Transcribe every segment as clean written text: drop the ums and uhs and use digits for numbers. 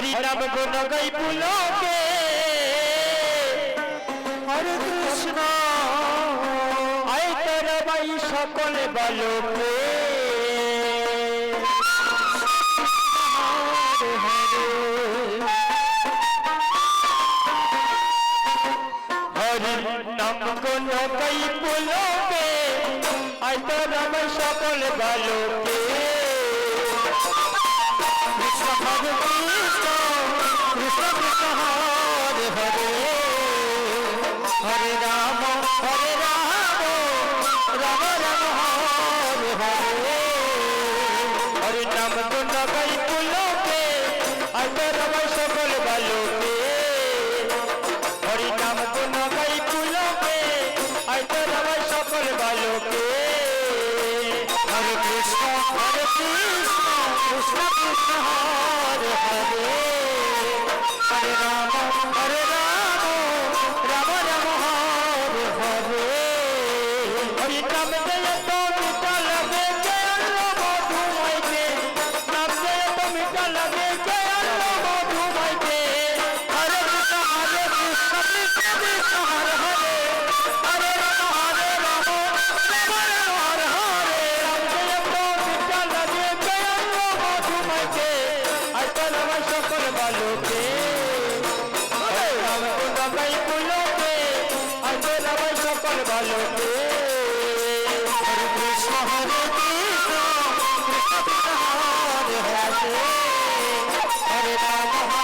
हरि नाम गुण गई पुलोके हरे कृष्ण आय तेरा भाई सकल बालोके हरि नाम गुण गई पुलोके आय तेरा भाई सकल बालोके कृष्ण हरे कृष्ण कृष्ण कृष्ण हरे हरे हरे राम राम राम हरे हरे हरि नाम गुण गई पुलोके आते रव सकल बालोके हरि नाम गुण गई पुलोके आते रव सकल बालोके हरे कृष्ण कृष्ण कृष्ण हरे हरे हरे राम राम राम हरे हरे हरि नाम जय तो मीठा लगे जय मधुमय के नाम जय तो मीठा लगे जय मधुमय के हरे कृष्ण कृष्ण कृष्ण हरे हरे हरे राम राम हरे हरे राम जय तो मीठा लगे जय मधुमय के अतल सकल बालोके हरे राम गुण गई पुलोके अतल सकल बालोके हरे कृष्ण कृष्ण कृष्ण हरे हरे हरे राम राम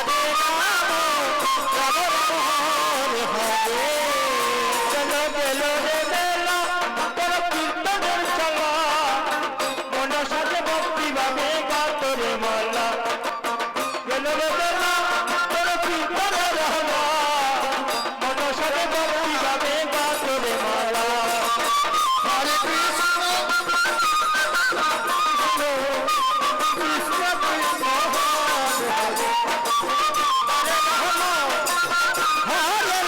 हरे हरे चलो बेलो रे बेला तोर कीर्तन चला मन साजे भक्ति भावे गा तोरे माला बेलो रे बेला तोर कीर्तन रहला मन साजे भक्ति भावे गा तोरे माला हरे कृष्ण कृष्ण कृष्ण हरे हरे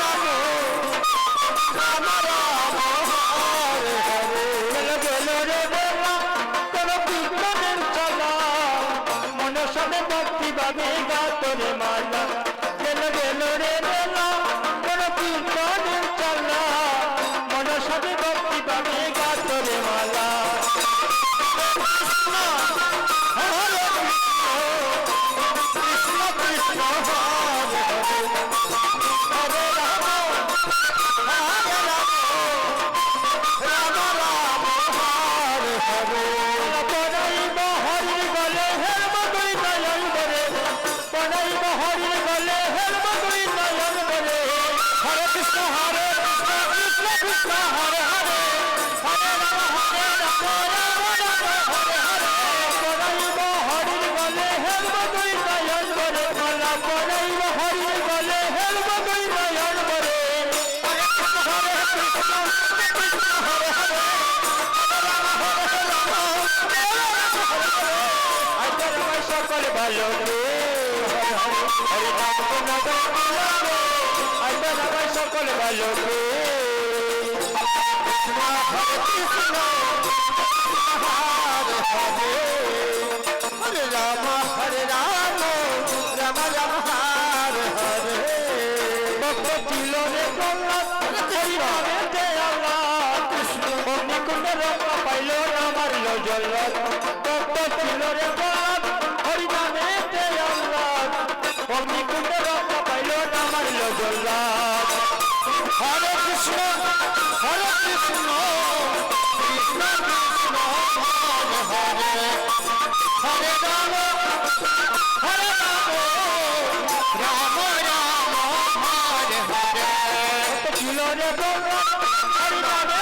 राम राम राम हरे हरे बेलो रे बेला तोर कीर्तन चला मन साजे भक्ति भावे गा तोरे माला बेलो रे बेला तोर कीर्तन चला मन साजे भक्ति भावे गा तोरे माला कृष्ण हरे कृष्ण कृष्ण हरे हरे हरे राम राम राम हरे हरे पढ़ाई हरि गले हेर मधुरी नयन बरे पढ़ाई हरि गले हेर मधुरी नयन बरे हरे कृष्ण कृष्ण कृष्ण हरे हरे हरे राम राम हरे हरे पढ़ाई हरि गले हेर मधुरी नयन बरे भला पढ़ाई हरि गले हेर मधुरी नयन बरे हरे कृष्ण कृष्ण हरे हरे सकल बालोके हरि नाम गुण गई पुलोके आते रव सकल बालोके कृष्ण हरे कृष्ण हरे हरे हरे राम राम राम हरे हरे भक्त ছিল রে প্রহ্লাদ হরি নামে জয় আল্লাহ কৃষ্ণ অগ্নিকুণ্ড রক্ষা পাইল না মারিল জল্লাদ ভক্ত ছিল রে প্রহ্লাদ হরি নামে জয় আল্লাহ অগ্নিকুণ্ড রক্ষা পাইল না মারিল জল্লাদ হরে কৃষ্ণ কৃষ্ণ কৃষ্ণ হরে হরে হরে রাম রাম রাম হরে হরে ছিল রে হরি নামে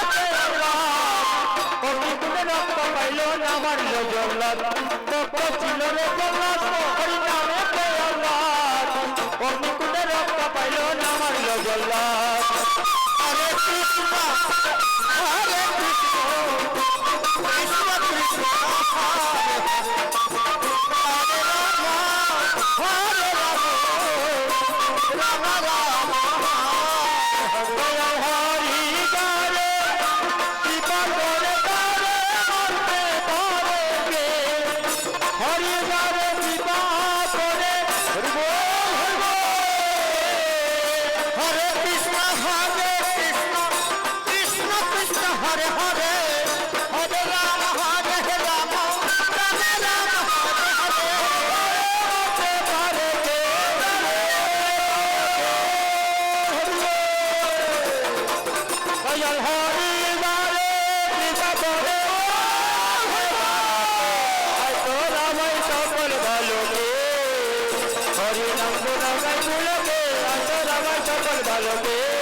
অগ্নিকুণ্ডে রক্ত পাইল না মারিল জল্লাদ ভক্ত ছিল রে হরি নামে অগ্নিকুণ্ডে রক্ত পাইল না মারিল জল্লাদ হরে কৃষ্ণ কৃষ্ণ কৃষ্ণ হরে হরে হরে রাম রাম রাম হরি গারে শিব করে গারে মরতে পারে কে হরি গারে শিব করে বলবে